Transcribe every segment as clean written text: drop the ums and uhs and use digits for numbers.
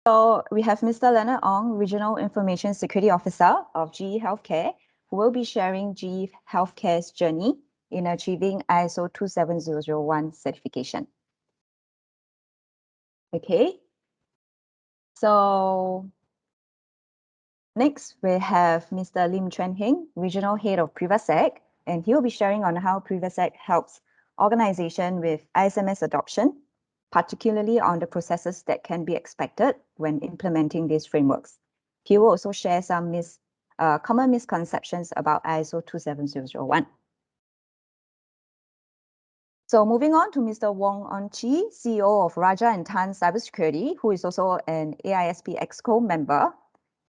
So we have Mr. Leonard Ong, Regional Information Security Officer of GE Healthcare, who will be sharing GE Healthcare's journey in achieving ISO 27001 certification. Okay, so next we have Mr. Lim Chuan Heng, Regional Head of Privasec, and he will be sharing on how Privasec helps organization with ISMS adoption, particularly on the processes that can be expected when implementing these frameworks. He will also share some common misconceptions about ISO 27001. So moving on to Mr. Wong On Chi, CEO of Raja and Tan Cybersecurity, who is also an AISP Exco member.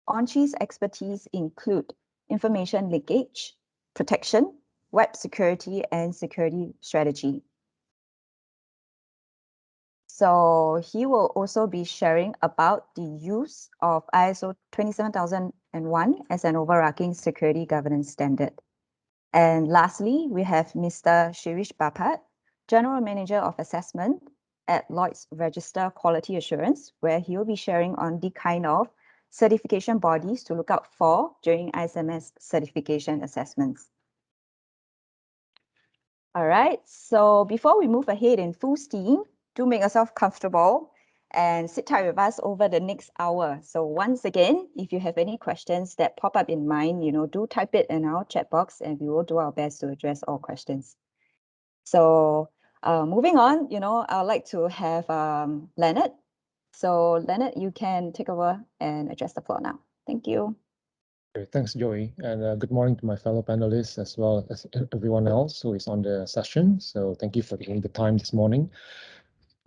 On Chi's expertise include information leakage, protection, web security, and security strategy. So he will also be sharing about the use of ISO 27001 as an overarching security governance standard. And lastly, we have Mr. Shirish Bapat, General Manager of Assessment at Lloyd's Register Quality Assurance, where he will be sharing on the kind of certification bodies to look out for during ISMS certification assessments. All right, so before we move ahead in full steam, do make yourself comfortable and sit tight with us over the next hour. So once again, if you have any questions that pop up in mind, do type it in our chat box and we will do our best to address all questions. So moving on, I'd like to have Leonard. So Leonard, you can take over and address the floor now. Thank you. Great. Thanks, Joey. And good morning to my fellow panelists as well as everyone else who is on the session. So thank you for taking the time this morning.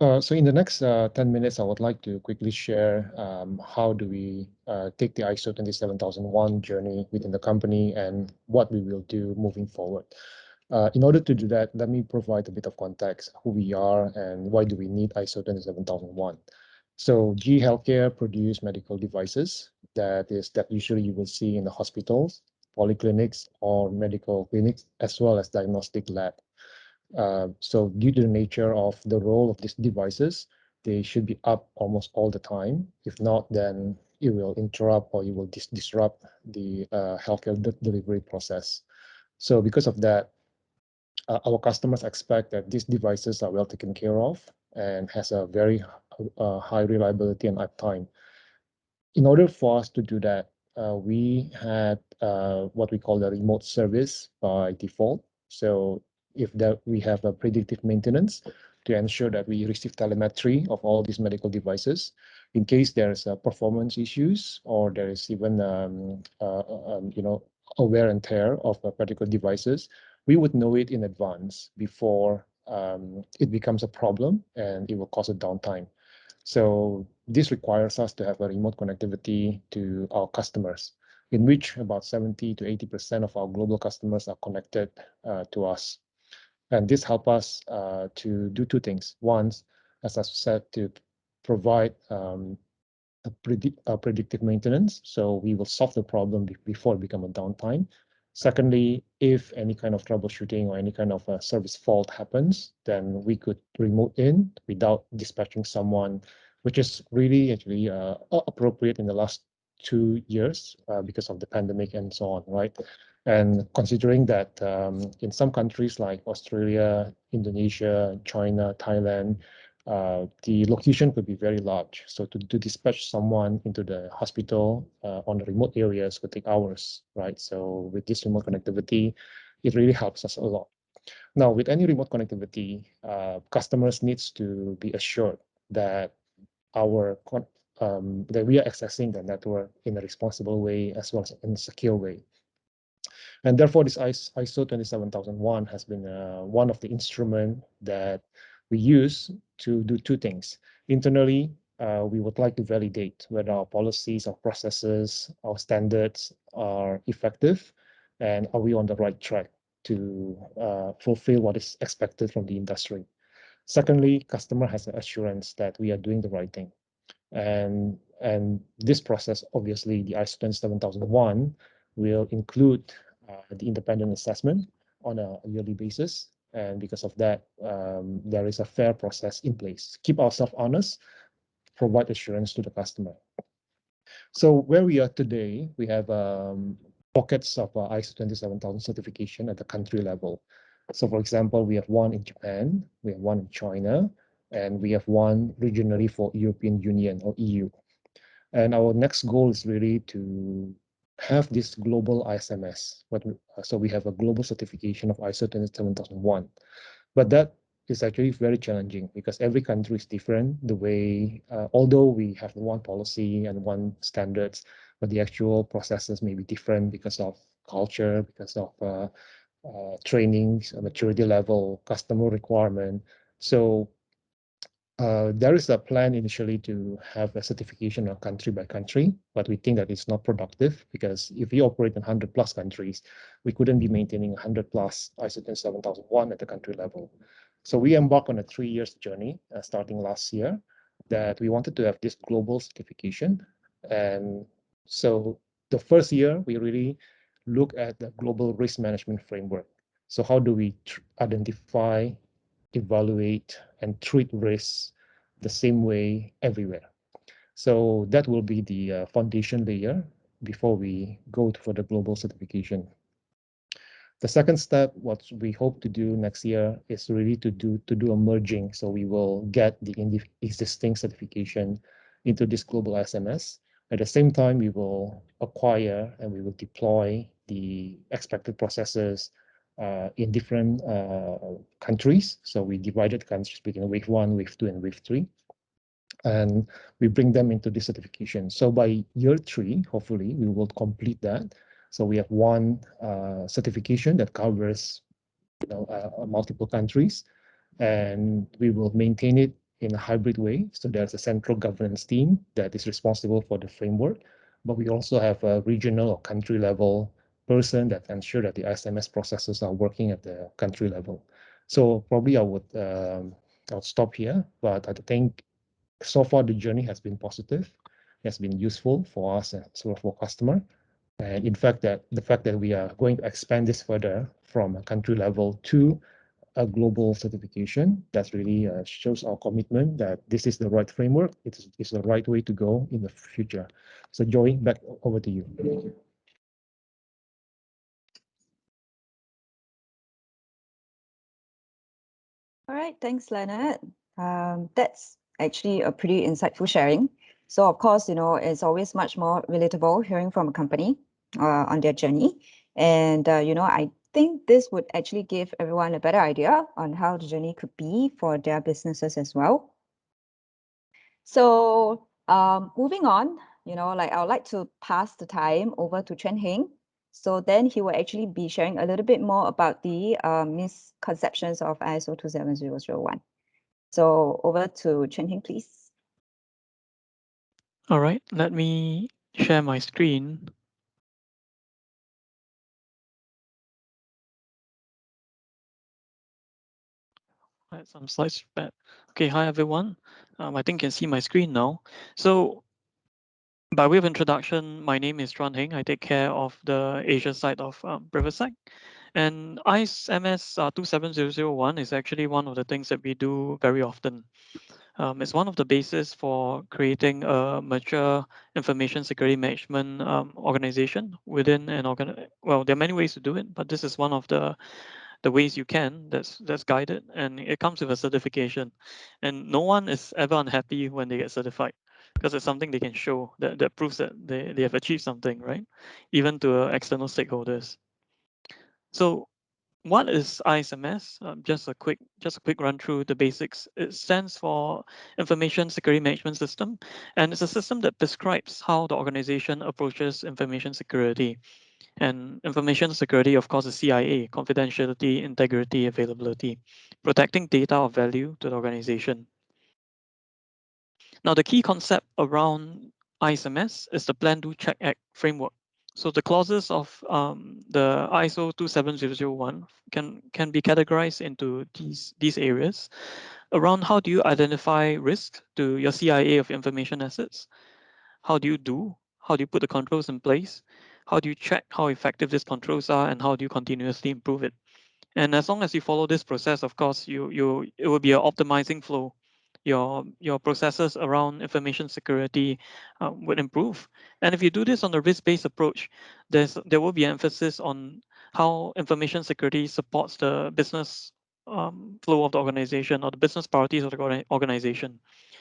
So in the next 10 minutes, I would like to quickly share how do we take the ISO 27001 journey within the company and what we will do moving forward. In order to do that, let me provide a bit of context, who we are and why do we need ISO 27001. So GE Healthcare produce medical devices that usually you will see in the hospitals, polyclinics, or medical clinics, as well as diagnostic lab. So due to the nature of the role of these devices, they should be up almost all the time. If not, then it will interrupt or it will disrupt the healthcare delivery process. So because of that, our customers expect that these devices are well taken care of and has a very high reliability and uptime. In order for us to do that, we had what we call the remote service by default. So if we have a predictive maintenance to ensure that we receive telemetry of all these medical devices, in case there's performance issues or there is even a wear and tear of particular devices, we would know it in advance before it becomes a problem and it will cause a downtime. So this requires us to have a remote connectivity to our customers, in which about 70 to 80% of our global customers are connected to us. And this helps us to do two things. One, as I said, to provide a predictive maintenance. So we will solve the problem before it becomes a downtime. Secondly, if any kind of troubleshooting or any kind of service fault happens, then we could remote in without dispatching someone, which is really actually appropriate in the last 2 years because of the pandemic and so on, right? And considering that in some countries like Australia, Indonesia, China, Thailand, the location could be very large. So to dispatch someone into the hospital on the remote areas could take hours, right? So with this remote connectivity, it really helps us a lot. Now, with any remote connectivity, customers needs to be assured that that we are accessing the network in a responsible way as well as in a secure way. And therefore, this ISO 27001 has been one of the instruments that we use to do two things. Internally, we would like to validate whether our policies, our processes, our standards are effective, and are we on the right track to fulfill what is expected from the industry. Secondly, customer has an assurance that we are doing the right thing. And this process, obviously, the ISO 27001 will include the independent assessment on a yearly basis. And because of that, there is a fair process in place. Keep ourselves honest provide assurance to the customer. So where we are today, we have pockets of ISO 27000 certification at the country level. So for example, we have one in Japan, we have one in China, and we have one regionally for European Union or EU. And our next goal is really to have this global ISMS. So we have a global certification of ISO 27001. But that is actually very challenging because every country is different. The way, although we have one policy and one standards, but the actual processes may be different because of culture, because of trainings, maturity level, customer requirement. So there is a plan initially to have a certification of country by country, but we think that it's not productive because if we operate in 100 plus countries, we couldn't be maintaining 100 plus ISO 27001 at the country level. So we embarked on a 3 years journey starting last year that we wanted to have this global certification. And so the first year, we really look at the global risk management framework. So how do we identify, evaluate, and treat risks the same way everywhere? So that will be the foundation layer before we go for the global certification. The second step, what we hope to do next year is really to do a merging. So we will get the existing certification into this global ISMS. At the same time, we will acquire and we will deploy the expected processes in different countries. So we divided countries between wave 1, wave 2, and wave 3. And we bring them into this certification. So by year 3, hopefully, we will complete that. So we have one certification that covers multiple countries, and we will maintain it in a hybrid way. So there's a central governance team that is responsible for the framework, but we also have a regional or country level person that ensure that the ISMS processes are working at the country level. So probably I'll stop here, but I think so far the journey has been positive, has been useful for us and sort of for customer. And in fact, the fact that we are going to expand this further from a country level to a global certification, that really shows our commitment that this is the right framework, it's the right way to go in the future. So Joey, back over to you. All right, thanks, Leonard. That's actually a pretty insightful sharing. So of course, it's always much more relatable hearing from a company on their journey. And, I think this would actually give everyone a better idea on how the journey could be for their businesses as well. So moving on, I would like to pass the time over to Chen Heng. So then he will actually be sharing a little bit more about the misconceptions of ISO 27001. So over to Chen Heng, please. All right, let me share my screen. I had some slides back. Okay, hi everyone. I think you can see my screen now. So by way of introduction, my name is Chuan Heng. I take care of the Asia side of Privasec. And ISMS 27001 is actually one of the things that we do very often. It's one of the bases for creating a mature information security management organization within an well, there are many ways to do it, but this is one of the ways you can that's guided, and it comes with a certification. And no one is ever unhappy when they get certified because it's something they can show that proves that they have achieved something, right? Even to external stakeholders. So what is ISMS? Just a quick run through the basics. It stands for Information Security Management System, and it's a system that prescribes how the organization approaches information security. And information security, of course, is CIA, confidentiality, integrity, availability, protecting data of value to the organization. Now, the key concept around ISMS is the Plan, Do, Check, Act framework. So the clauses of the ISO 27001 can be categorized into these areas around how do you identify risk to your CIA of information assets? How do you put the controls in place? How do you check how effective these controls are, and how do you continuously improve it? And as long as you follow this process, of course, it will be an optimizing flow your processes around information security would improve. And if you do this on a risk-based approach, there will be emphasis on how information security supports the business flow of the organization or the business priorities of the organization.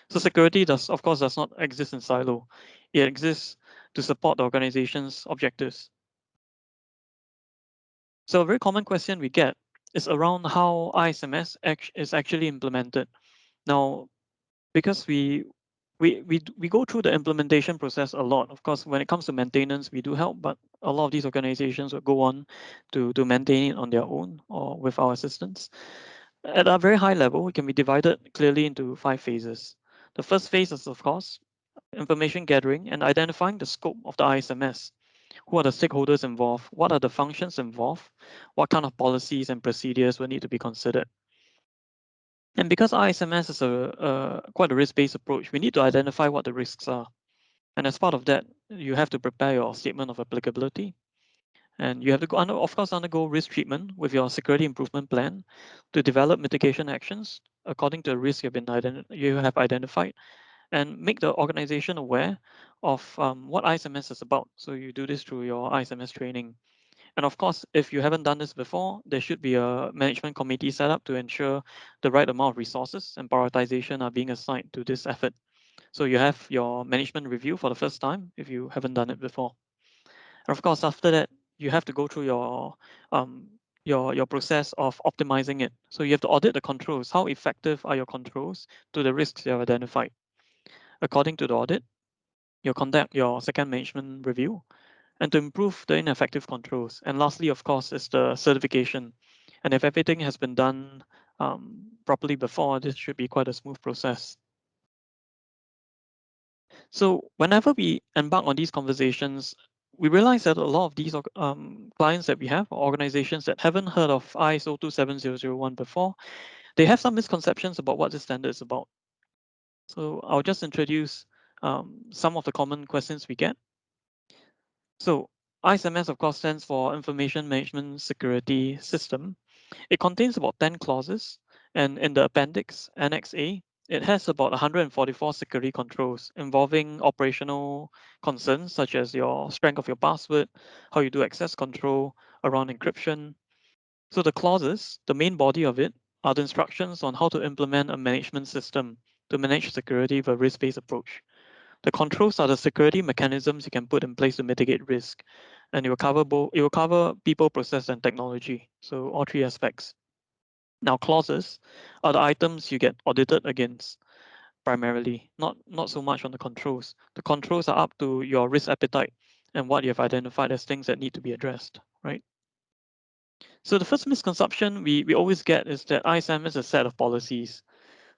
So security of course does not exist in silo. It exists to support the organization's objectives. So a very common question we get is around how ISMS is actually implemented. Now, because we go through the implementation process a lot. Of course, when it comes to maintenance, we do help, but a lot of these organizations will go on to maintain it on their own or with our assistance. At a very high level, it can be divided clearly into 5 phases. The first phase is, of course, information gathering and identifying the scope of the ISMS. Who are the stakeholders involved? What are the functions involved? What kind of policies and procedures will need to be considered? And because ISMS is quite a risk-based approach, we need to identify what the risks are. And as part of that, you have to prepare your statement of applicability. And you have to, of course, undergo risk treatment with your security improvement plan to develop mitigation actions according to the risk you have identified, and make the organization aware of what ISMS is about. So you do this through your ISMS training. And of course, if you haven't done this before, there should be a management committee set up to ensure the right amount of resources and prioritization are being assigned to this effort. So you have your management review for the first time if you haven't done it before. And of course, after that, you have to go through your process of optimizing it. So you have to audit the controls. How effective are your controls to the risks you have identified? According to the audit, you'll conduct your second management review and to improve the ineffective controls. And lastly, of course, is the certification. And if everything has been done properly before, this should be quite a smooth process. So whenever we embark on these conversations, we realize that a lot of these clients that we have, or organizations that haven't heard of ISO 27001 before, they have some misconceptions about what this standard is about. So I'll just introduce some of the common questions we get. So ISMS, of course, stands for Information Management Security System. It contains about 10 clauses, and in the appendix, Annex A, it has about 144 security controls involving operational concerns such as your strength of your password, how you do access control around encryption. So the clauses, the main body of it, are the instructions on how to implement a management system to manage security with a risk-based approach. The controls are the security mechanisms you can put in place to mitigate risk, and it will cover people, process, and technology. So all 3 aspects. Now, clauses are the items you get audited against primarily, not so much on the controls. The controls are up to your risk appetite and what you have identified as things that need to be addressed, right? So the first misconception we always get is that ISMS is a set of policies.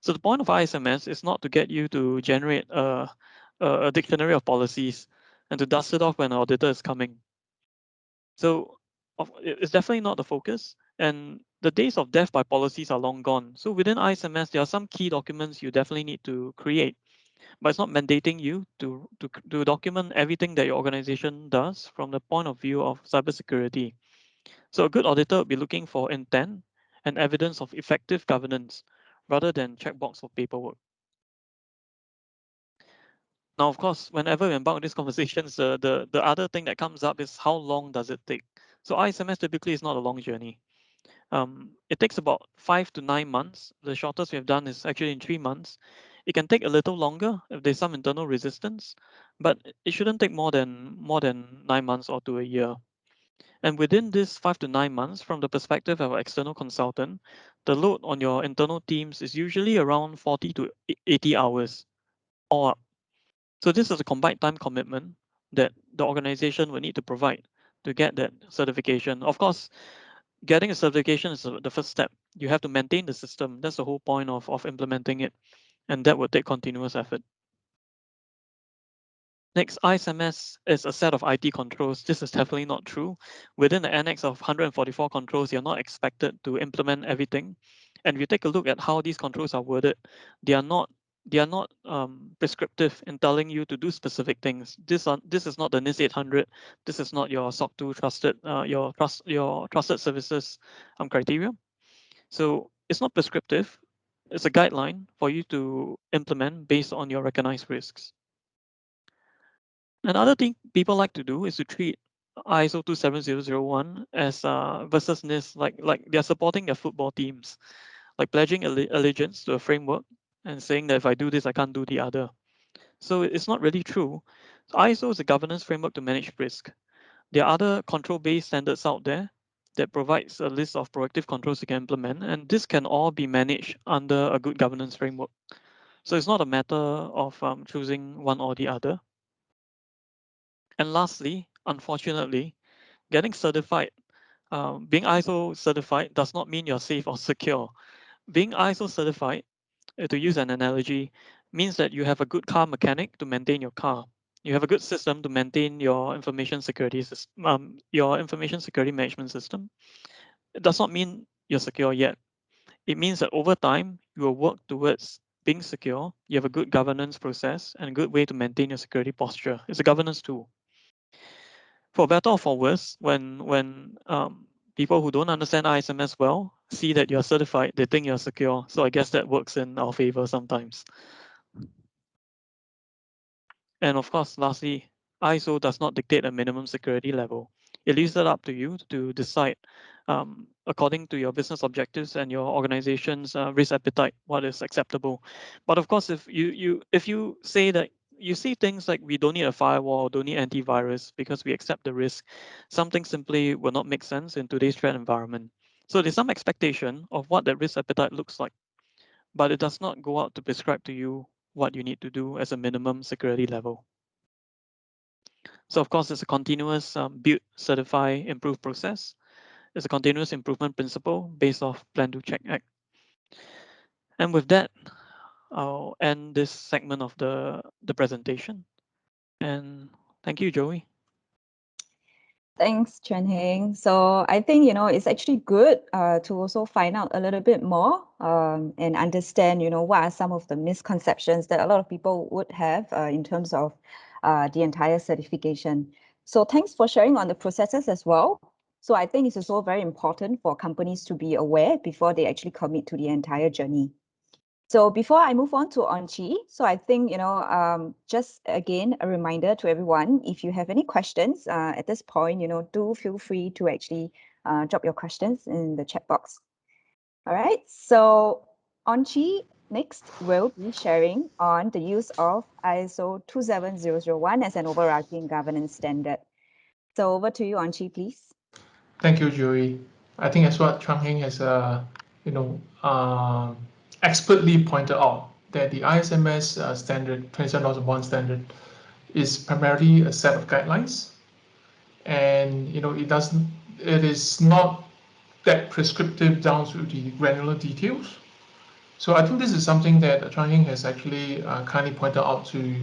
So the point of ISMS is not to get you to generate a dictionary of policies and to dust it off when an auditor is coming. So it's definitely not the focus. And the days of death by policies are long gone. So within ISMS, there are some key documents you definitely need to create, but it's not mandating you to document everything that your organization does from the point of view of cybersecurity. So a good auditor will be looking for intent and evidence of effective governance rather than checkbox of paperwork. Now, of course, whenever we embark on these conversations, the other thing that comes up is how long does it take? So ISMS typically is not a long journey. It takes about 5 to 9 months. The shortest we have done is actually in 3 months. It can take a little longer if there's some internal resistance, but it shouldn't take more than 9 months or to a year. And within this 5 to 9 months, from the perspective of an external consultant, the load on your internal teams is usually around 40 to 80 hours all up. So this is a combined time commitment that the organization will need to provide to get that certification. Of course, getting a certification is the first step. You have to maintain the system. That's the whole point of implementing it. And that will take continuous effort. Next, ISMS is a set of IT controls. This is definitely not true. Within the annex of 144 controls, you're not expected to implement everything. And if you take a look at how these controls are worded, they are not prescriptive in telling you to do specific things. This is not the NIST 800. This is not your SOC 2 trusted your trusted services criteria. So it's not prescriptive. It's a guideline for you to implement based on your recognized risks. Another thing people like to do is to treat ISO 27001 as versus NIST, like they're supporting their football teams, like pledging allegiance to a framework and saying that if I do this, I can't do the other. So it's not really true. ISO is a governance framework to manage risk. There are other control-based standards out there that provides a list of proactive controls you can implement, and this can all be managed under a good governance framework. So it's not a matter of choosing one or the other. And lastly, unfortunately, getting certified, being ISO certified does not mean you're safe or secure. Being ISO certified, to use an analogy, means that you have a good car mechanic to maintain your car. You have a good system to maintain your information security management system. It does not mean you're secure yet. It means that over time, you will work towards being secure. You have a good governance process and a good way to maintain your security posture. It's a governance tool. For better or for worse, when people who don't understand ISMS well see that you're certified, they think you're secure. So I guess that works in our favor sometimes. And of course, lastly, ISO does not dictate a minimum security level. It leaves it up to you to decide, according to your business objectives and your organization's risk appetite, what is acceptable. But of course, if you say that you see things like we don't need a firewall, don't need antivirus because we accept the risk, something simply will not make sense in today's threat environment. So there's some expectation of what that risk appetite looks like, but it does not go out to prescribe to you what you need to do as a minimum security level. So of course, it's a continuous build, certify, improve process. It's a continuous improvement principle based off Plan, Do, Check, Act. And with that, I'll end this segment of the presentation. And thank you, Joey. Thanks, Chen Heng. So I think, it's actually good to also find out a little bit more and understand, what are some of the misconceptions that a lot of people would have in terms of the entire certification. So thanks for sharing on the processes as well. So I think it's also very important for companies to be aware before they actually commit to the entire journey. So before I move on to Onchi, so I think, just again, a reminder to everyone, if you have any questions at this point, do feel free to actually drop your questions in the chat box. All right, so Onchi next will be sharing on the use of ISO 27001 as an overarching governance standard. So over to you, Onchi, please. Thank you, Joey. I think as what Chuang Heng has, expertly pointed out, that the ISMS standard 27001 standard is primarily a set of guidelines, and it is not that prescriptive down to the granular details. So I think this is something that Chuang Heng has actually kindly pointed out to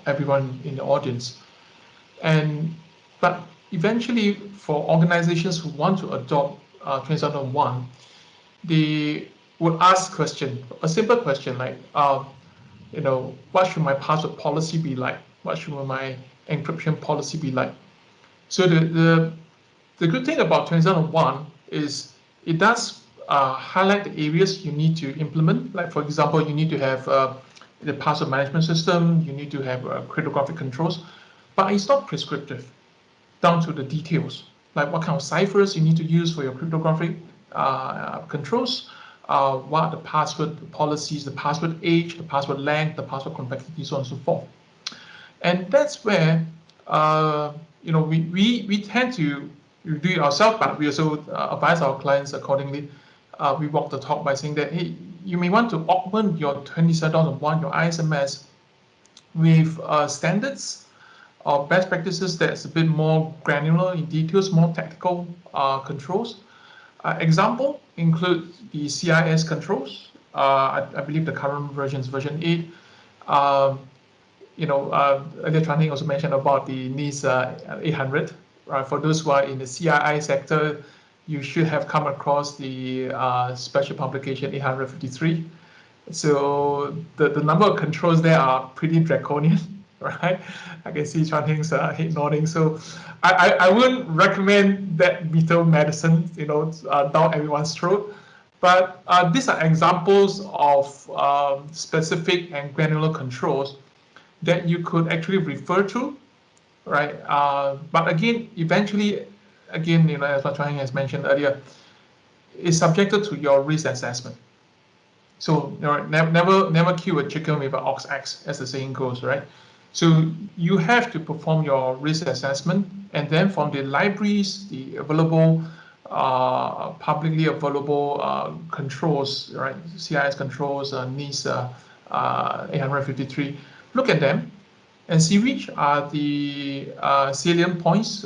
everyone in the audience. But eventually, for organizations who want to adopt 27001, they would ask a simple question like, what should my password policy be like? What should my encryption policy be like? So the good thing about 27001 is it does highlight the areas you need to implement. Like, for example, you need to have the password management system, you need to have cryptographic controls, but it's not prescriptive down to the details, like what kind of ciphers you need to use for your cryptographic controls, what are the password policies, the password age, the password length, the password complexity, so on and so forth. And that's where we tend to do it ourselves, but we also advise our clients accordingly. We walk the talk by saying that, hey, you may want to augment your 27001, your ISMS, with standards or best practices that's a bit more granular in details, more technical controls. Example include the CIS controls. I believe the current version is version 8. Earlier Chuan Heng also mentioned about the NIS 800. For those who are in the CII sector, you should have come across the special publication 853. So the number of controls there are pretty draconian, right? I can see Chuan Heng's head nodding. So I wouldn't recommend that lethal medicine, down everyone's throat. But these are examples of specific and granular controls that you could actually refer to, right? But again, eventually, again, as what Chuan has mentioned earlier, is subjected to your risk assessment. So never kill a chicken with an ox axe, as the saying goes, right? So you have to perform your risk assessment, and then from the libraries, the available, publicly available controls, right? CIS controls, NIS 853. Look at them and see which are the salient points,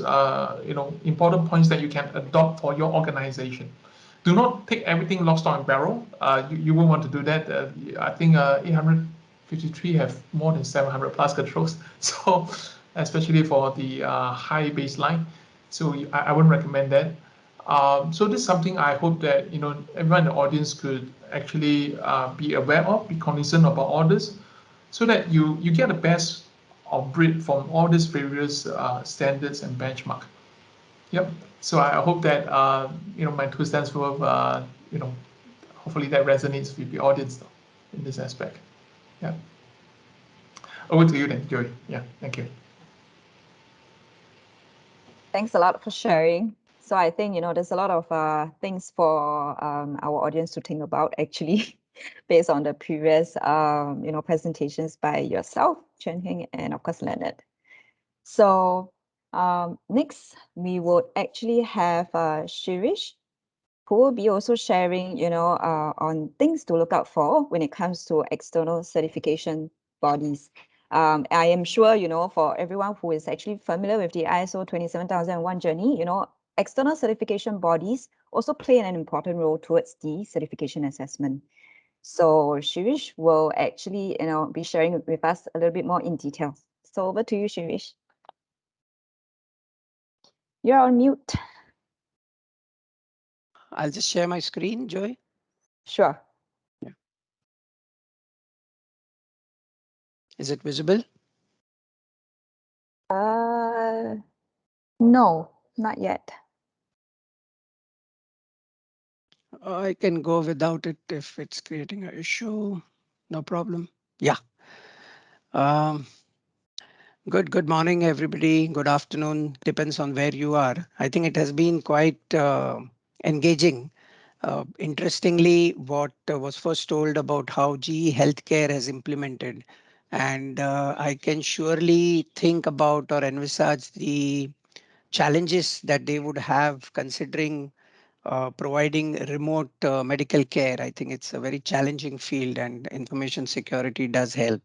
important points that you can adopt for your organization. Do not take everything lock, stock, and barrel. You won't want to do that. I think 853 have more than 700 plus controls. So especially for the high baseline. So I wouldn't recommend that. So this is something I hope that everyone in the audience could actually be aware of, be cognizant about all this, so that you get the best of breed from all these various standards and benchmark. Yep. So I hope that my 2 cents worth, hopefully that resonates with the audience though, in this aspect. Yeah. Over to you then, Joey. Yeah. Thank you. Thanks a lot for sharing. So I think, there's a lot of things for our audience to think about actually, based on the previous, presentations by yourself, Chen Hing, and of course, Leonard. So next, we would actually have Shirish, who will be also sharing, on things to look out for when it comes to external certification bodies. I am sure, for everyone who is actually familiar with the ISO 27001 journey, external certification bodies also play an important role towards the certification assessment. So Shirish will actually, be sharing with us a little bit more in detail. So over to you, Shirish. You're on mute. I'll just share my screen, Joy. Sure. Yeah. Is it visible? No, not yet. I can go without it if it's creating an issue. No problem. Yeah. Um, Good morning, everybody. Good afternoon. Depends on where you are. I think it has been quite engaging. Interestingly, what was first told about how GE Healthcare has implemented, and I can surely think about or envisage the challenges that they would have considering providing remote medical care. I think it's a very challenging field, and information security does help.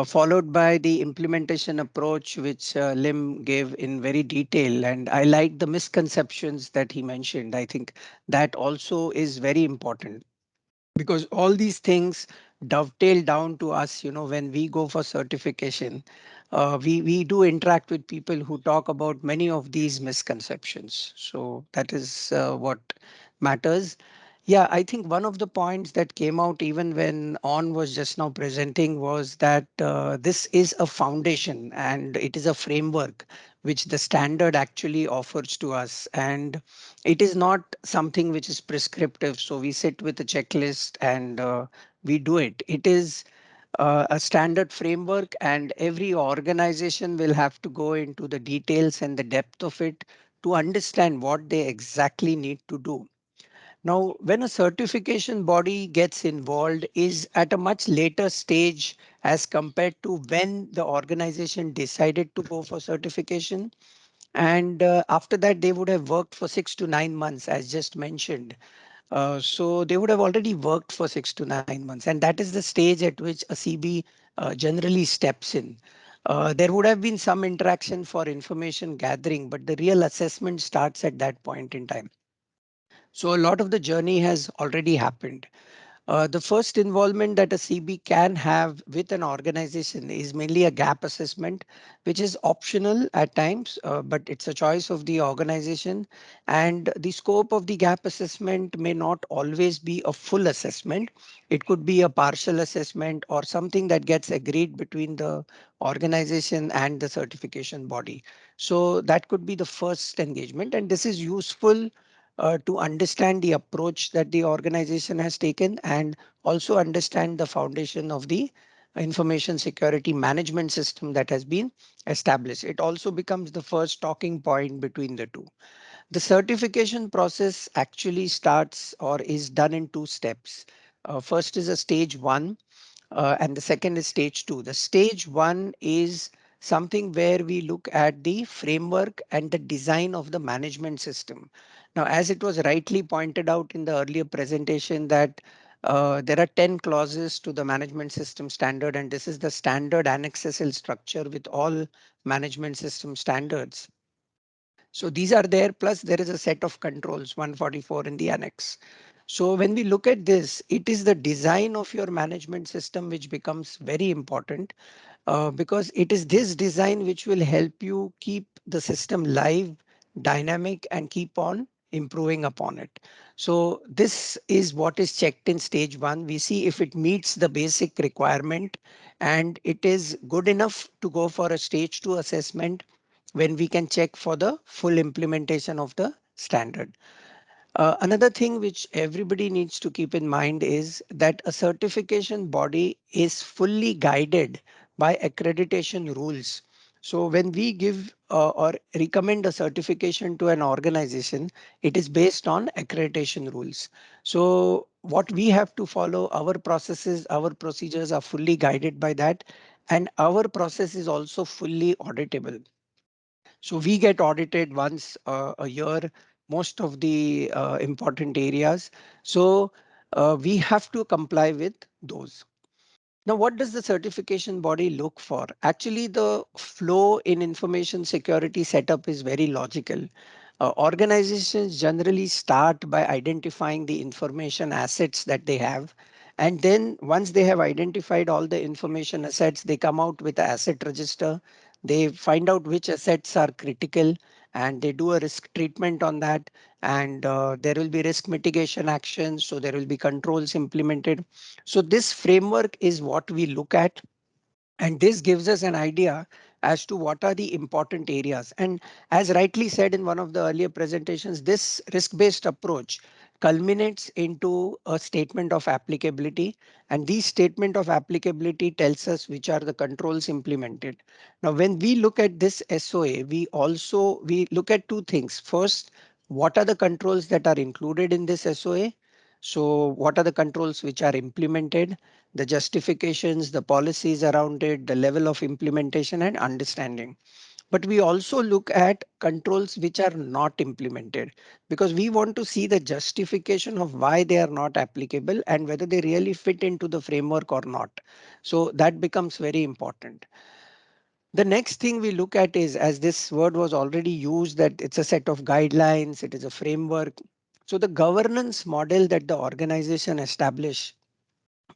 Followed by the implementation approach, which Lim gave in very detail. And I like the misconceptions that he mentioned. I think that also is very important, because all these things dovetail down to us. When we go for certification, we do interact with people who talk about many of these misconceptions. So that is what matters. Yeah, I think one of the points that came out even when On was just now presenting was that this is a foundation and it is a framework which the standard actually offers to us. And it is not something which is prescriptive. So we sit with a checklist and we do it. It is a standard framework, and every organization will have to go into the details and the depth of it to understand what they exactly need to do. Now, when a certification body gets involved is at a much later stage as compared to when the organization decided to go for certification. And after that, they would have worked for 6 to 9 months, as just mentioned. So they would have already worked for 6 to 9 months. And that is the stage at which a CB generally steps in. There would have been some interaction for information gathering, but the real assessment starts at that point in time. So a lot of the journey has already happened. The first involvement that a CB can have with an organization is mainly a gap assessment, which is optional at times, but it's a choice of the organization. And the scope of the gap assessment may not always be a full assessment. It could be a partial assessment or something that gets agreed between the organization and the certification body. So that could be the first engagement. And this is useful to understand the approach that the organization has taken and also understand the foundation of the information security management system that has been established. It also becomes the first talking point between the two. The certification process actually starts or is done in two steps. First is a stage one, and the second is stage two. The stage one is something where we look at the framework and the design of the management system. Now, as it was rightly pointed out in the earlier presentation that there are 10 clauses to the management system standard, and this is the standard Annex SL structure with all management system standards. So these are there, plus there is a set of controls, 144 in the annex. So when we look at this, it is the design of your management system which becomes very important, because it is this design which will help you keep the system live, dynamic, and keep on improving upon it. So this is what is checked in stage one. We see if it meets the basic requirement and it is good enough to go for a stage two assessment when we can check for the full implementation of the standard. Another thing which everybody needs to keep in mind is that a certification body is fully guided by accreditation rules. So when we give or recommend a certification to an organization, it is based on accreditation rules. So what we have to follow, our processes, our procedures are fully guided by that, and our process is also fully auditable. So we get audited once a year, most of the important areas. So we have to comply with those. Now, what does the certification body look for? Actually, the flow in information security setup is very logical. Organizations generally start by identifying the information assets that they have. And then once they have identified all the information assets, they come out with the asset register. They find out which assets are critical and they do a risk treatment on that. And there will be risk mitigation actions. So there will be controls implemented. So this framework is what we look at, and this gives us an idea as to what are the important areas. And as rightly said in one of the earlier presentations, this risk-based approach culminates into a statement of applicability. And this statement of applicability tells us which are the controls implemented. Now, when we look at this SOA, we look at two things. First, what are the controls that are included in this SOA? So what are the controls which are implemented? The justifications, the policies around it, the level of implementation and understanding. But we also look at controls which are not implemented, because we want to see the justification of why they are not applicable and whether they really fit into the framework or not. So that becomes very important. The next thing we look at is, as this word was already used, that it's a set of guidelines, it is a framework. So the governance model that the organization establish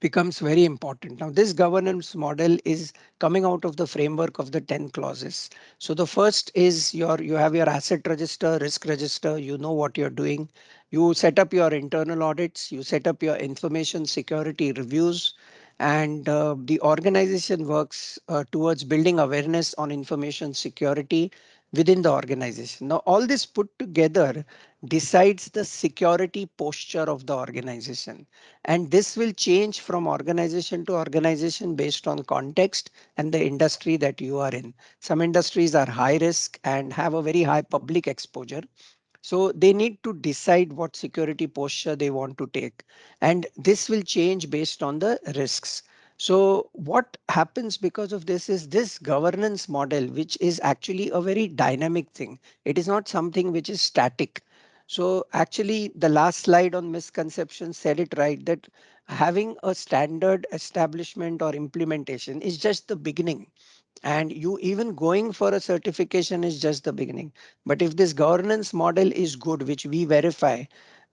becomes very important. Now, this governance model is coming out of the framework of the 10 clauses. So the first is you have your asset register, risk register, you know what you're doing. You set up your internal audits, you set up your information security reviews, and the organization works towards building awareness on information security within the organization. Now, all this put together decides the security posture of the organization. And this will change from organization to organization based on context and the industry that you are in. Some industries are high risk and have a very high public exposure. So they need to decide what security posture they want to take. And this will change based on the risks. So what happens because of this is this governance model, which is actually a very dynamic thing. It is not something which is static. So actually the last slide on misconception said it right, that having a standard establishment or implementation is just the beginning, and you even going for a certification is just the beginning. But if this governance model is good, which we verify,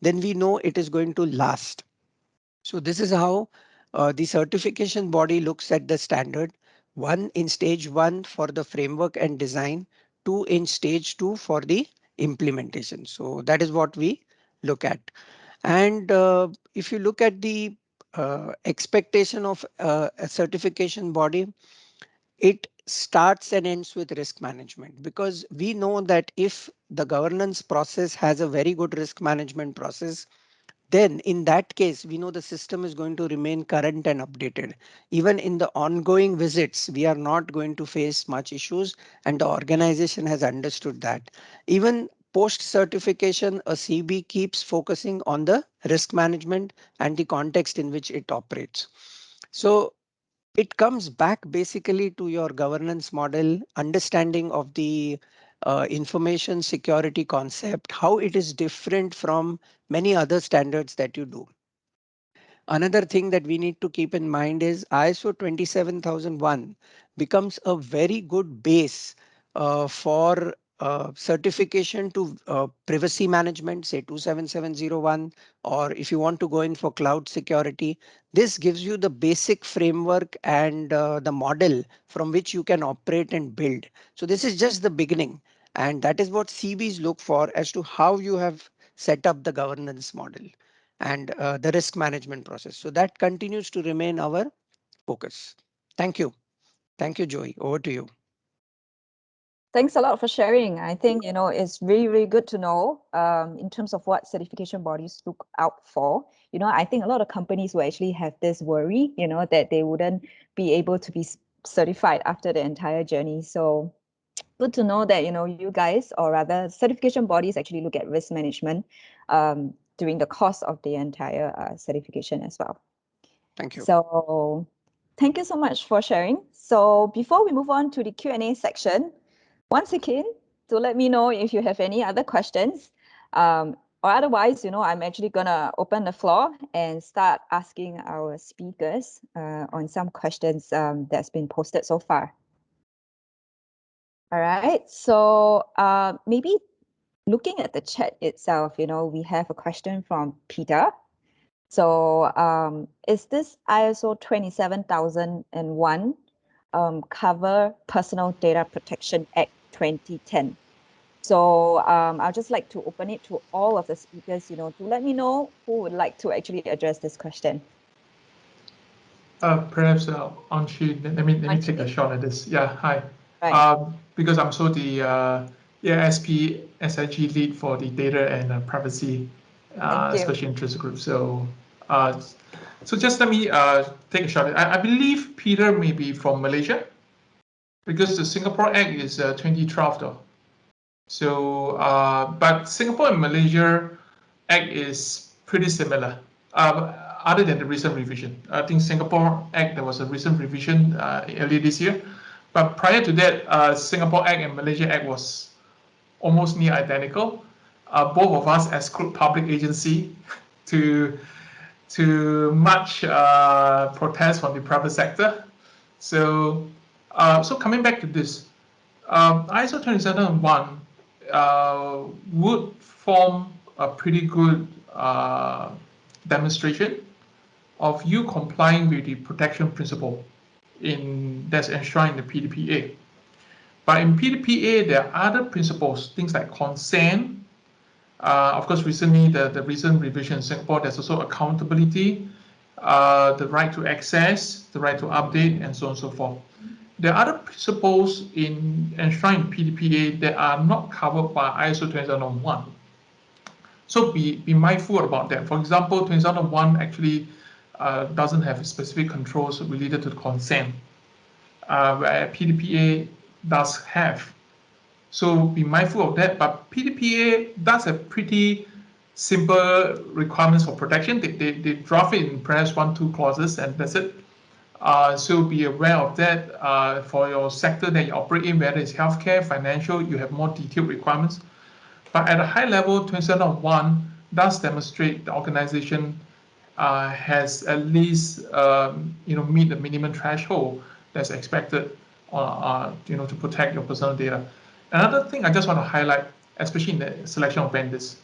then we know it is going to last. So this is how the certification body looks at the standard. One in stage one for the framework and design, two in stage two for the implementation. So that is what we look at. And if you look at the expectation of a certification body, it starts and ends with risk management, because we know that if the governance process has a very good risk management process, then in that case, we know the system is going to remain current and updated. Even in the ongoing visits, we are not going to face much issues, and the organization has understood that. Even post certification, a CB keeps focusing on the risk management and the context in which it operates. So it comes back basically to your governance model, understanding of the information security concept, how it is different from many other standards that you do. Another thing that we need to keep in mind is ISO 27001 becomes a very good base for certification to privacy management, say 27701, or if you want to go in for cloud security, this gives you the basic framework and the model from which you can operate and build. So this is just the beginning, and that is what CBs look for as to how you have set up the governance model and the risk management process. So that continues to remain our focus. Thank you. Thank you, Joey. Over to you. Thanks a lot for sharing. I think, it's really, really good to know in terms of what certification bodies look out for. I think a lot of companies will actually have this worry, that they wouldn't be able to be certified after the entire journey. So good to know that, you guys, or rather certification bodies, actually look at risk management during the course of the entire certification as well. Thank you. So thank you so much for sharing. So before we move on to the Q&A section, once again, to let me know if you have any other questions. Or otherwise, I'm actually going to open the floor and start asking our speakers on some questions that's been posted so far. All right, so maybe looking at the chat itself, we have a question from Peter. So is this ISO 27001 cover Personal Data Protection Act 2010? So I'd just like to open it to all of the speakers, to let me know who would like to actually address this question. Perhaps Anshi, let me take a shot at this. Yeah, hi. Right. Because I'm so the AiSP SIG lead for the data and privacy special interest group. So just let me take a shot. I believe Peter may be from Malaysia, because the Singapore Act is 2012 though. So, but Singapore and Malaysia Act is pretty similar, other than the recent revision. I think Singapore Act, there was a recent revision earlier this year. But prior to that, Singapore Act and Malaysia Act was almost near identical. Both of us exclude public agency to much protest from the private sector. So, so coming back to this, ISO 27001 would form a pretty good demonstration of you complying with the protection principle that's enshrined in the PDPA. But in PDPA, there are other principles, things like consent. Of course, recently, the recent revision in Singapore, there's also accountability, the right to access, the right to update, and so on and so forth. There are other principles enshrined in PDPA that are not covered by ISO 27001. So be mindful about that. For example, 27001 actually doesn't have specific controls related to consent, where PDPA does have. So be mindful of that. But PDPA does have pretty simple requirements for protection. They draft it in perhaps 1-2 clauses, and that's it. So be aware of that. For your sector that you operate in, whether it's healthcare, financial, you have more detailed requirements. But at a high level, 27001 does demonstrate the organization has at least meet the minimum threshold that's expected to protect your personal data. Another thing I just want to highlight, especially in the selection of vendors.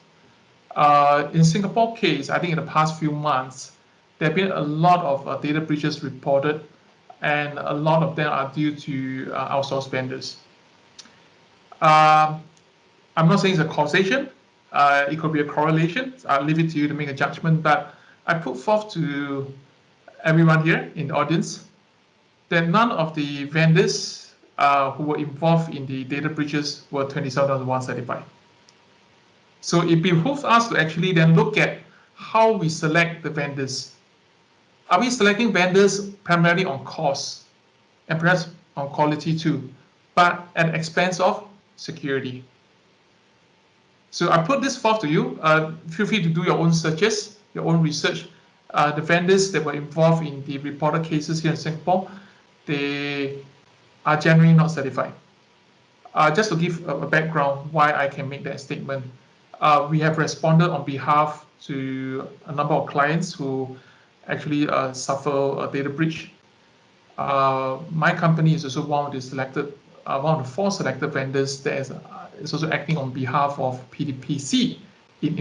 In Singapore case, I think in the past few months, there have been a lot of data breaches reported, and a lot of them are due to outsourced vendors. I'm not saying it's a causation. It could be a correlation. I'll leave it to you to make a judgment. But I put forth to everyone here in the audience that none of the vendors who were involved in the data breaches were 27,1 certified. So it behooves us to actually then look at how we select the vendors. Are we selecting vendors primarily on cost and perhaps on quality too, but at the expense of security? So I put this forth to you. Feel free to do your own searches, your own research. The vendors that were involved in the reported cases here in Singapore, they are generally not certified. Just to give a background why I can make that statement, we have responded on behalf to a number of clients who actually suffer a data breach. My company is also one of the selected, one of the 4 selected vendors that is also acting on behalf of PDPC in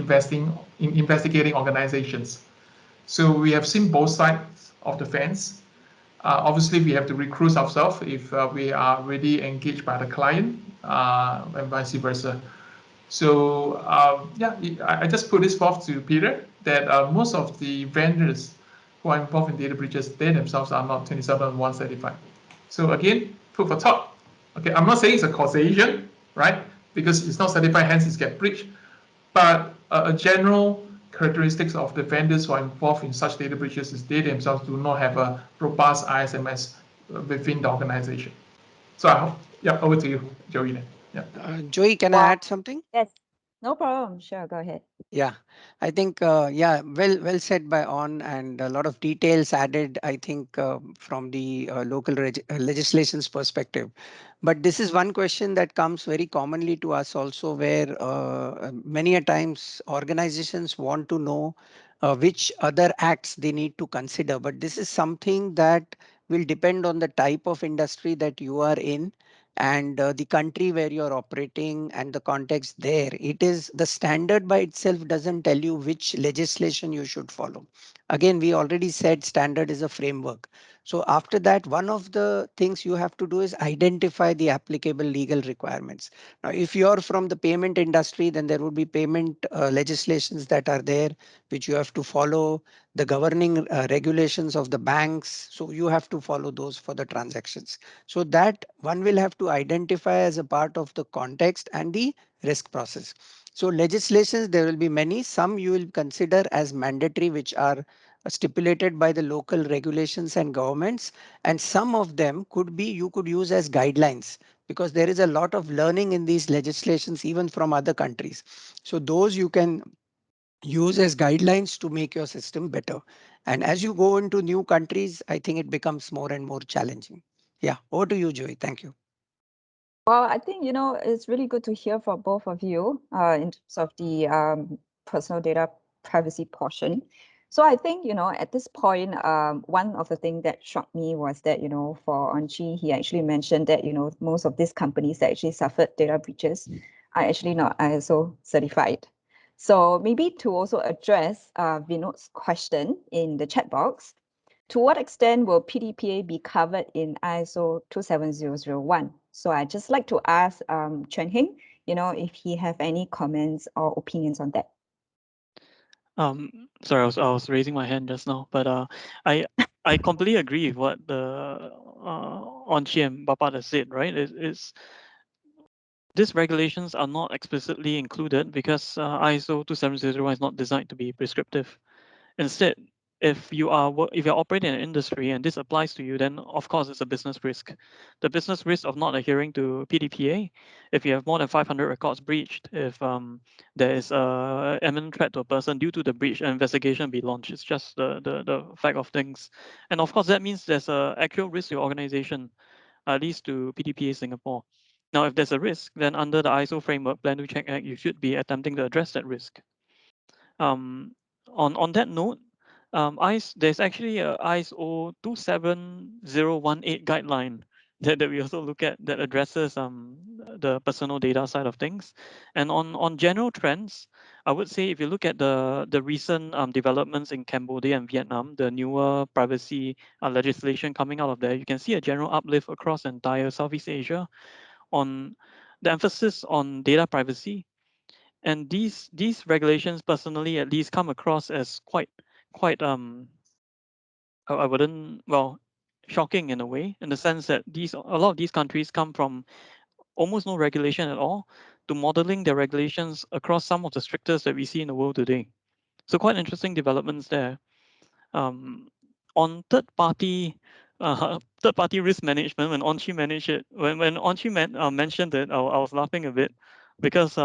investigating organizations. So we have seen both sides of the fence. Obviously, we have to recruit ourselves if we are already engaged by the client, and vice versa. So yeah, I just put this forth to Peter that most of the vendors who are involved in data breaches, they themselves are not 271 certified. So again, food for thought. Okay, I'm not saying it's a causation, right? Because it's not certified, hence it's get breached. But a general characteristics of the vendors who are involved in such data breaches is they themselves do not have a robust ISMS within the organization. So I hope, yeah, over to you, Joey. Then. Yeah. Joey, can I add something? Yes, no problem. Sure, go ahead. Yeah, I think yeah, well said by On, and a lot of details added. I think from the local legislations perspective, but this is one question that comes very commonly to us also, where many a times organizations want to know which other acts they need to consider. But this is something that will depend on the type of industry that you are in and the country where you're operating and the context there. It is the standard by itself doesn't tell you which legislation you should follow. Again, we already said standard is a framework. So after that, one of the things you have to do is identify the applicable legal requirements. Now, if you're from the payment industry, then there would be payment legislations that are there, which you have to follow, the governing regulations of the banks. So you have to follow those for the transactions. So that one will have to identify as a part of the context and the risk process. So legislations, there will be many. Some you will consider as mandatory, which are stipulated by the local regulations and governments. And some of them could be you could use as guidelines, because there is a lot of learning in these legislations, even from other countries. So those you can use as guidelines to make your system better. And as you go into new countries, I think it becomes more and more challenging. Yeah, over to you, Joey. Thank you. Well, I think, it's really good to hear from both of you in terms of the personal data privacy portion. So I think, at this point, one of the things that struck me was that, for Anchi, he actually mentioned that, most of these companies that actually suffered data breaches are actually not ISO certified. So maybe to also address Vinod's question in the chat box, to what extent will PDPA be covered in ISO 27001? So I'd just like to ask Chen Hing, if he have any comments or opinions on that. Sorry, I was raising my hand just now, but I completely agree with what the Onchi and Bapat has said. Right, these regulations are not explicitly included because ISO 27001 is not designed to be prescriptive. Instead, if you're operating in an industry and this applies to you, then of course it's a business risk. The business risk of not adhering to PDPA, if you have more than 500 records breached, if there is a imminent threat to a person due to the breach, an investigation be launched. It's just the fact of things. And of course that means there's a actual risk to your organization, at least to PDPA Singapore. Now, if there's a risk, then under the ISO framework, Plan, Do, Check Act, you should be attempting to address that risk. On that note, there's actually a ISO 27018 guideline that we also look at that addresses the personal data side of things. And on general trends, I would say if you look at the recent developments in Cambodia and Vietnam, the newer privacy legislation coming out of there, you can see a general uplift across entire Southeast Asia on the emphasis on data privacy. And these regulations, personally at least, come across as quite I wouldn't, well, shocking in a way, in the sense that a lot of these countries come from almost no regulation at all to modeling their regulations across some of the strictest that we see in the world today. So quite interesting developments there. On third-party risk management, when Onchi managed it, when Onchi mentioned it, I was laughing a bit because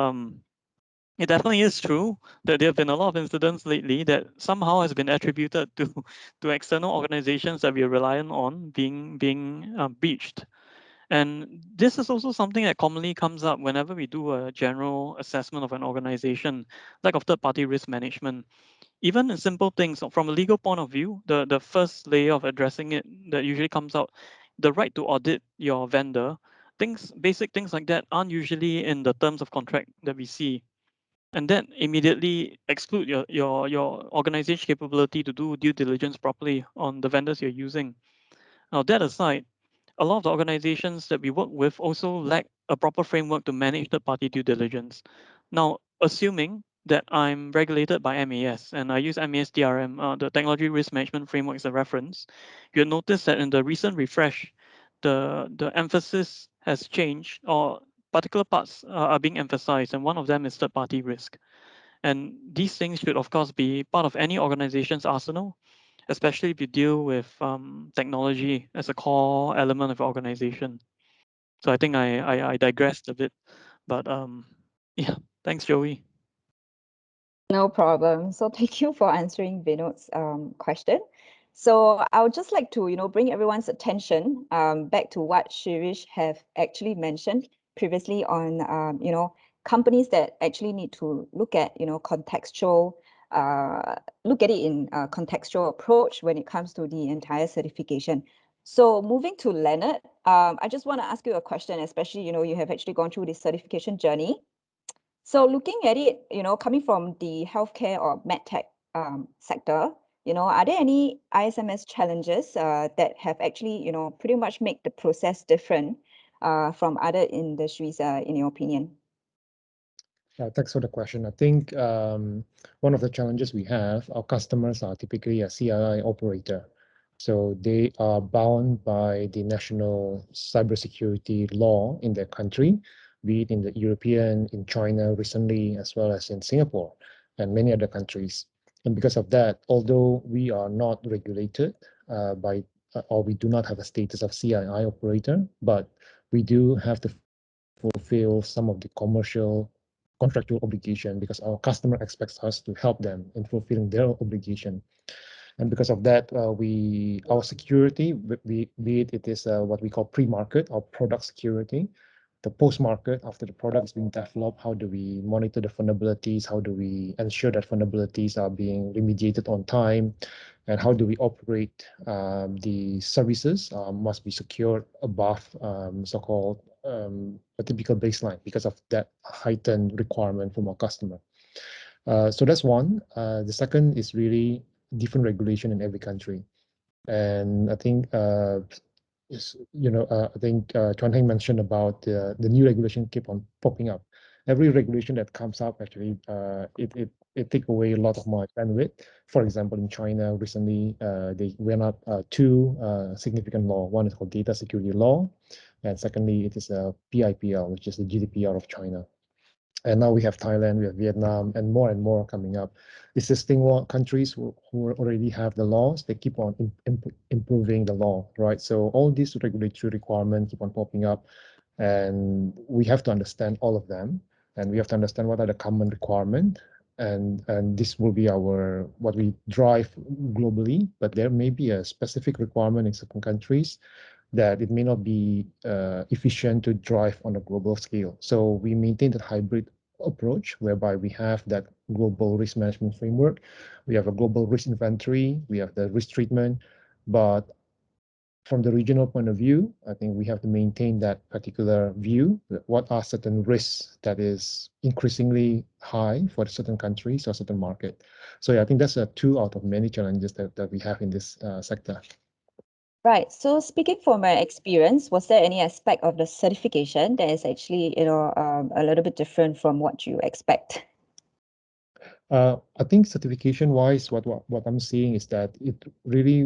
it definitely is true that there have been a lot of incidents lately that somehow has been attributed to external organizations that we are reliant on being breached. And this is also something that commonly comes up whenever we do a general assessment of an organization, like of third-party risk management. Even in simple things, from a legal point of view, the first layer of addressing it that usually comes out, the right to audit your vendor, basic things like that aren't usually in the terms of contract that we see. And that immediately exclude your organization's capability to do due diligence properly on the vendors you're using. Now, that aside, a lot of the organizations that we work with also lack a proper framework to manage third-party due diligence. Now, assuming that I'm regulated by MAS and I use MAS DRM, the Technology Risk Management Framework as a reference, you'll notice that in the recent refresh, the emphasis has changed, or particular parts are being emphasized, and one of them is third-party risk. And these things should, of course, be part of any organization's arsenal, especially if you deal with technology as a core element of your organization. So I think I digressed a bit, but yeah, thanks, Joey. No problem. So thank you for answering Vinod's question. So I would just like to, bring everyone's attention back to what Shirish have actually mentioned previously on, companies that actually need to look at, contextual, look at it in a contextual approach when it comes to the entire certification. So moving to Leonard, I just want to ask you a question, especially, you have actually gone through this certification journey. So looking at it, coming from the healthcare or medtech sector, are there any ISMS challenges that have actually, pretty much make the process different from other industries, in your opinion? Thanks for the question. I think one of the challenges we have, our customers are typically a CII operator. So they are bound by the national cybersecurity law in their country, be it in the European, in China recently, as well as in Singapore and many other countries. And because of that, although we are not regulated or we do not have a status of CII operator, but we do have to fulfill some of the contractual obligation because our customer expects us to help them in fulfilling their obligation. And because of that, our security, be it is what we call pre-market or product security, the post-market, after the product is being developed, how do we monitor the vulnerabilities? How do we ensure that vulnerabilities are being remediated on time? And how do we operate the services must be secured above so-called a typical baseline because of that heightened requirement from our customer. So that's one. The second is really different regulation in every country. And I think Chuan Heng mentioned about the new regulation keep on popping up. Every regulation that comes up, actually, it take away a lot of my bandwidth. For example, in China recently, they went up two significant law. One is called Data Security Law, and secondly, it is a PIPL, which is the GDPR of China. And now we have Thailand, we have Vietnam, and more coming up. Existing countries who already have the laws, they keep on improving the law, right? So all these regulatory requirements keep on popping up, and we have to understand all of them, and we have to understand what are the common requirements, and this will be what we drive globally. But there may be a specific requirement in certain countries that it may not be efficient to drive on a global scale. So we maintain that hybrid approach whereby we have that global risk management framework, we have a global risk inventory, we have the risk treatment, but from the regional point of view, I think we have to maintain that particular view. What are certain risks that is increasingly high for certain countries or certain market? So yeah, I think that's two out of many challenges that we have in this sector. Right. So speaking from my experience, was there any aspect of the certification that is actually, a little bit different from what you expect? I think certification-wise, what I'm seeing is that it really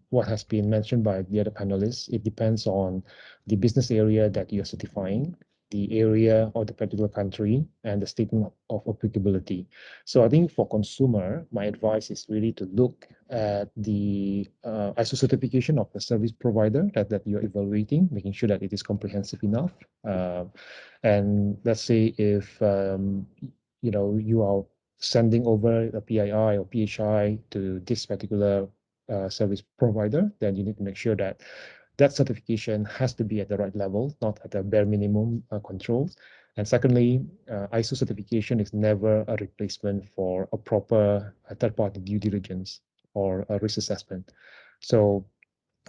what has been mentioned by the other panelists. It depends on the business area that you're certifying, the area or the particular country, and the statement of applicability. So I think for consumer, my advice is really to look at the ISO certification of the service provider that you're evaluating, making sure that it is comprehensive enough. And let's say if you are sending over a PII or PHI to this particular service provider, then you need to make sure that that certification has to be at the right level, not at the bare minimum controls. And secondly, ISO certification is never a replacement for a proper third-party due diligence or a risk assessment. So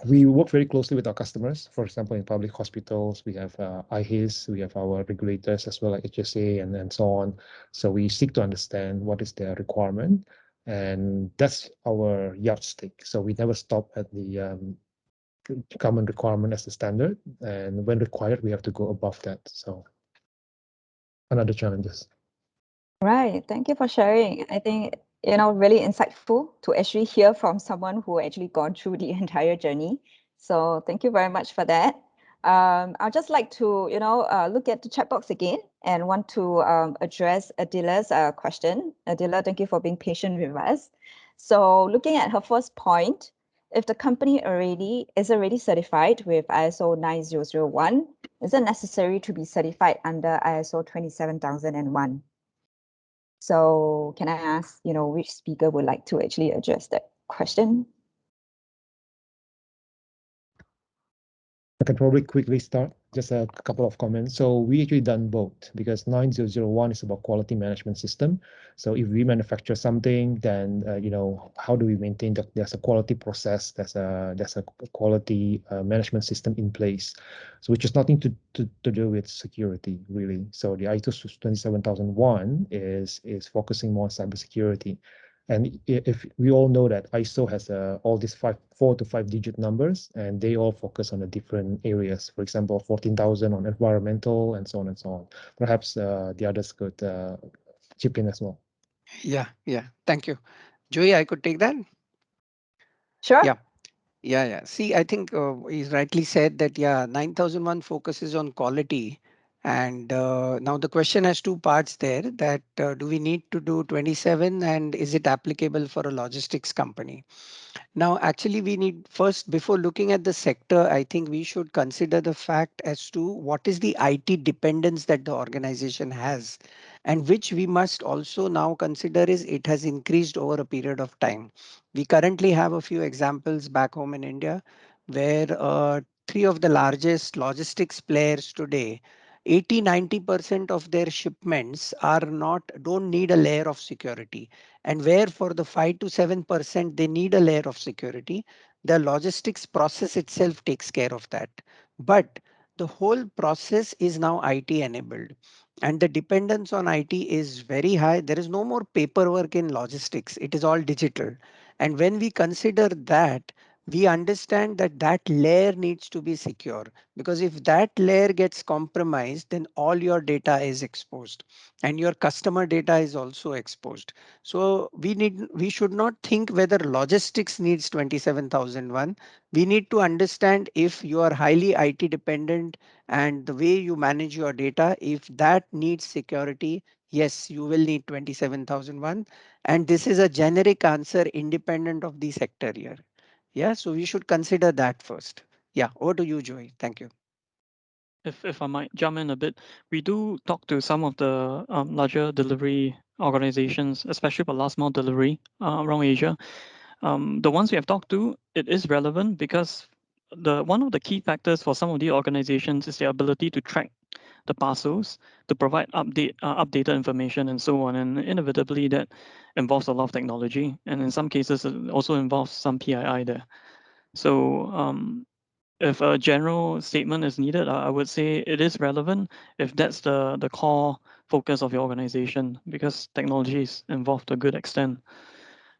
we work very closely with our customers. For example, in public hospitals, we have IHIS, we have our regulators as well, like HSA and so on. So we seek to understand what is their requirement, and that's our yardstick. So we never stop at the common requirement as the standard, and when required, we have to go above that. So another challenges. Right. Thank you for sharing. I think, really insightful to actually hear from someone who actually gone through the entire journey. So thank you very much for that. I'd just like to, look at the chat box again and want to address Adila's question. Adila, thank you for being patient with us. So looking at her first point, if the company is already certified with ISO 9001, is it necessary to be certified under ISO 27001? So can I ask, which speaker would like to actually address that question? I can probably quickly start, just a couple of comments. So we actually done both because 9001 is about quality management system. So if we manufacture something, then how do we maintain that there's a quality process, there's a quality management system in place. So which is nothing to do with security really. So the ISO 27001 is focusing more on cybersecurity. And if we all know that ISO has all these 4 to 5 digit numbers, and they all focus on the different areas. For example, 14,000 on environmental and so on and so on. Perhaps the others could chip in as well. Yeah. Thank you. Joey, I could take that. Sure. Yeah. See, I think he's rightly said that, 9001 focuses on quality. And now the question has two parts there, that do we need to do 27, and is it applicable for a logistics company? Now, actually, we need first, before looking at the sector, I think we should consider the fact as to what is the IT dependence that the organization has, and which we must also now consider is it has increased over a period of time. We currently have a few examples back home in India where three of the largest logistics players today, 80-90% of their shipments don't need a layer of security, and where for the 5 to 7% they need a layer of security, the logistics process itself takes care of that. But the whole process is now IT enabled, and the dependence on IT is very high. There is no more paperwork in logistics, it is all digital. And when we consider that, we understand that that layer needs to be secure, because if that layer gets compromised, then all your data is exposed and your customer data is also exposed. So we should not think whether logistics needs 27001. We need to understand if you are highly IT dependent and the way you manage your data, if that needs security, yes, you will need 27001. And this is a generic answer independent of the sector here. Yeah, so we should consider that first. Yeah, over to you, Joey. Thank you. If I might jump in a bit, we do talk to some of the larger delivery organizations, especially for last mile delivery around Asia. The ones we have talked to, it is relevant because one of the key factors for some of the organizations is their ability to track the parcels, to provide updated information and so on. And inevitably that involves a lot of technology. And in some cases, it also involves some PII there. So if a general statement is needed, I would say it is relevant if that's the core focus of your organization, because technology is involved to a good extent.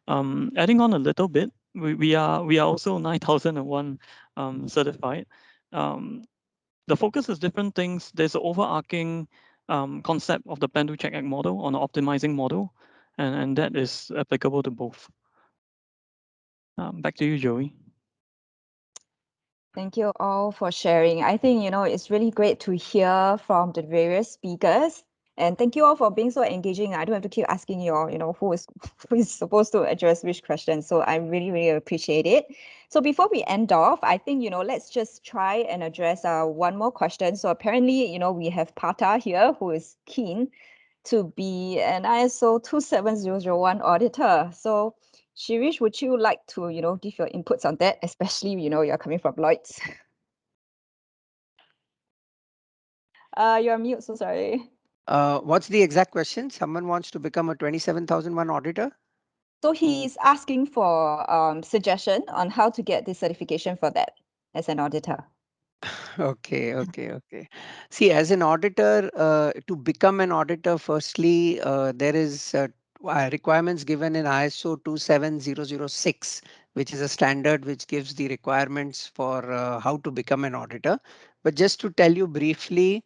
Adding on a little bit, we are also 9001 certified. The focus is different things. There's an overarching concept of the plan, do, check, act model on an optimizing model. and that is applicable to both. Back to you, Joey. Thank you all for sharing. I think, it's really great to hear from the various speakers. And thank you all for being so engaging. I don't have to keep asking you all, who is supposed to address which question. So I really, really appreciate it. So before we end off, I think, let's just try and address one more question. So apparently, we have Pata here who is keen to be an ISO 27001 auditor. So Shirish, would you like to, give your inputs on that, especially, you're coming from Lloyd's? You're on mute, so sorry. What's the exact question? Someone wants to become a 27001 auditor? So he's asking for suggestion on how to get the certification for that as an auditor. Okay. See, as an auditor, to become an auditor, firstly, there is requirements given in ISO 27006, which is a standard which gives the requirements for how to become an auditor. But just to tell you briefly,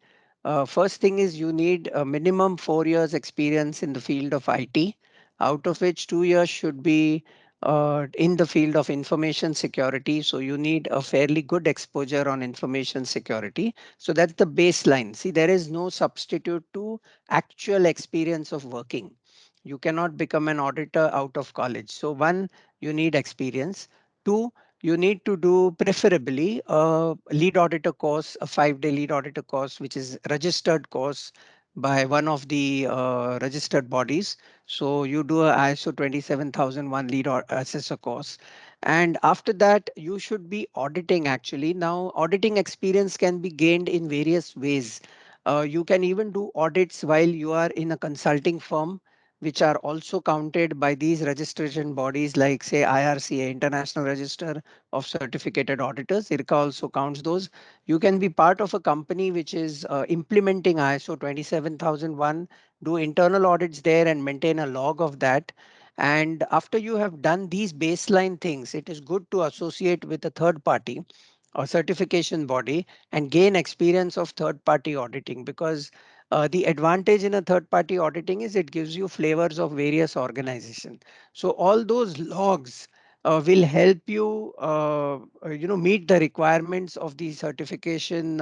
first thing is you need a minimum 4 years experience in the field of IT, out of which 2 years should be in the field of information security. So you need a fairly good exposure on information security. So that's the baseline. See, there is no substitute to actual experience of working. You cannot become an auditor out of college. So one, you need experience. Two, you need to do preferably a lead auditor course, a 5-day lead auditor course, which is registered course by one of the registered bodies. So you do a ISO 27001 lead or assessor course. And after that, you should be auditing actually. Now, auditing experience can be gained in various ways. You can even do audits while you are in a consulting firm, which are also counted by these registration bodies like say IRCA, International Register of Certificated Auditors. IRCA also counts those. You can be part of a company which is implementing ISO 27001, do internal audits there and maintain a log of that. And after you have done these baseline things, it is good to associate with a third party or certification body and gain experience of third party auditing, because the advantage in a third party auditing is it gives you flavors of various organizations. So all those logs will help you meet the requirements of the certification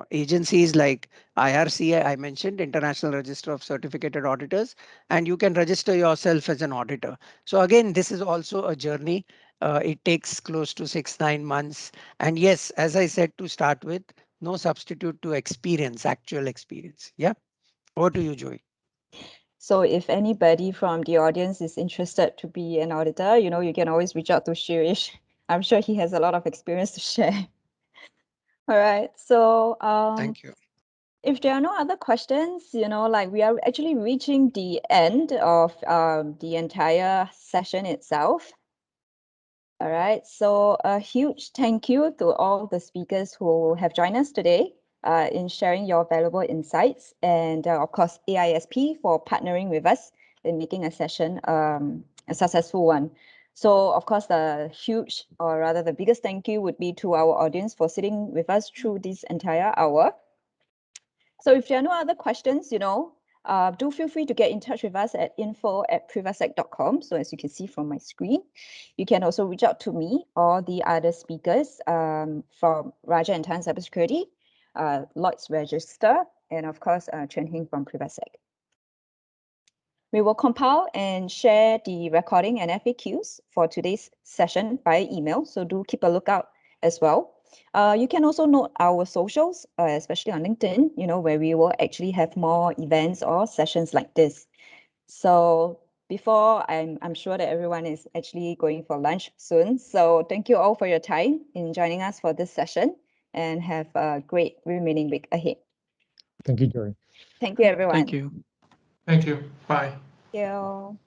agencies like IRCA, I mentioned, International Register of Certificated Auditors, and you can register yourself as an auditor. So again, this is also a journey. It takes close to 6-9 months. And yes, as I said to start with, no substitute to experience, actual experience. Yeah. Over to you, Joey. So if anybody from the audience is interested to be an auditor, you can always reach out to Shirish. I'm sure he has a lot of experience to share. All right. So Thank you. if there are no other questions, like we are actually reaching the end of the entire session itself. All right, so a huge thank you to all the speakers who have joined us today in sharing your valuable insights, and of course, AISP for partnering with us in making a session a successful one. So of course, the huge, or rather the biggest thank you would be to our audience for sitting with us through this entire hour. So if there are no other questions, do feel free to get in touch with us at info@privasec.com. So as you can see from my screen, you can also reach out to me or the other speakers from Raja and Tan Cybersecurity, Lloyd's Register, and of course, Chen Hing from Privasec. We will compile and share the recording and FAQs for today's session via email, so do keep a lookout as well. You can also note our socials, especially on LinkedIn, where we will actually have more events or sessions like this. So before, I'm sure that everyone is actually going for lunch soon. So thank you all for your time in joining us for this session, and have a great remaining week ahead. Thank you, Joey. Thank you, everyone. Thank you. Thank you. Bye. Thank you.